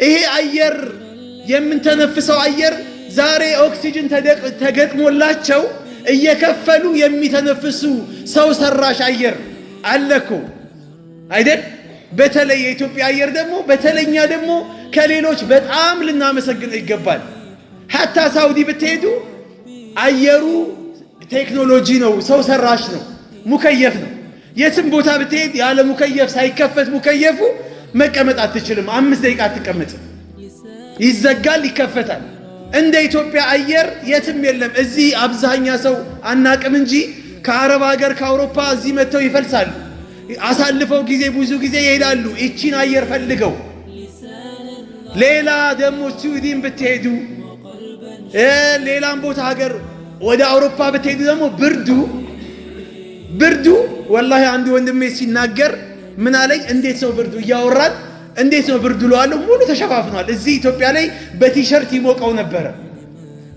ይሄ አየር የምንተነፍሰው አየር ዛሬ ኦክሲጅን ተገጥሞላቸው እየከፈሉ የሚተነፍሱ ሰው ሰራሽ አየር አለኮ አይደል? በተለይ የኢትዮጵያ አየር ደግሞ በተለኛ ደግሞ ከሌሎች በጣም ልናመሰግን ይገባል። ሐታ ሳውዲ ብትሄዱ አየሩ ቴክኖሎጂ ነው፣ ሰው ሰራሽ ነው፣ ሙከየፍ ነው። የትም ቦታ ብትሄድ ያለ ሙከየፍ ሳይከፈት ሙከየፉ መቀመጥ አትችልም። 5 ደቂቃ አትቀመጥም። ይዘጋል፣ ይከፈታል። እንደ ኢትዮጵያ አየር የትም የለም። እዚህ አብዛኛ ሰው አናቅም እንጂ ከአረብ ሀገር ከአውሮፓ እዚህ መጥተው ይፈልሳሉ። አሳልፈው ጊዜ ብዙ ጊዜ ይሄዳሉ እቺን አየር ፈልገው። ሌላ ደግሞ ስዊድን ብትሄዱ ሌላም ቦታ ሀገር ወደ አውሮፓ ብትሄዱ ደግሞ ብርዱ ወላሂ አንድ ወንድሜ ሲናገር ምን አለኝ፣ እንዴት ነው ብርዱ እያወራን እንዴት ነው ብርዱ ለዋለሁ። ሙሉ ተሸፋፍኗል። እዚህ ኢትዮጵያ ላይ በቲሸርት ይሞቀው ነበረ።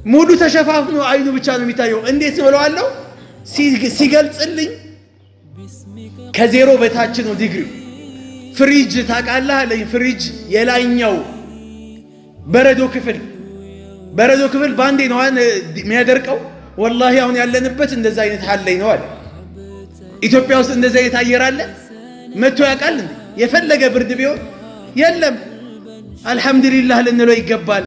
ሙሉ ተሸፋፍኖ አይኑ ብቻ ነው የሚታየው። እንዴት ነው ለዋለሁ። ሲገልጽልኝ ከዜሮ በታች ነው ዲግሪው። ፍሪጅ ታውቃለህ አለኝ። ፍሪጅ የላይኛው በረዶ ክፍል ባንዴ ነው የሚያደርቀው። ወላሂ አሁን ያለንበት እንደዛ አይነት ሐል ላይ ነው አለ። ኢትዮጵያ ውስጥ እንደዛ አይነት አየር አለ መጥቶ ያውቃል? የፈለገ ብርድ ቢሆን የለም። አልሐምዱሊላህ ልንለው ይገባል።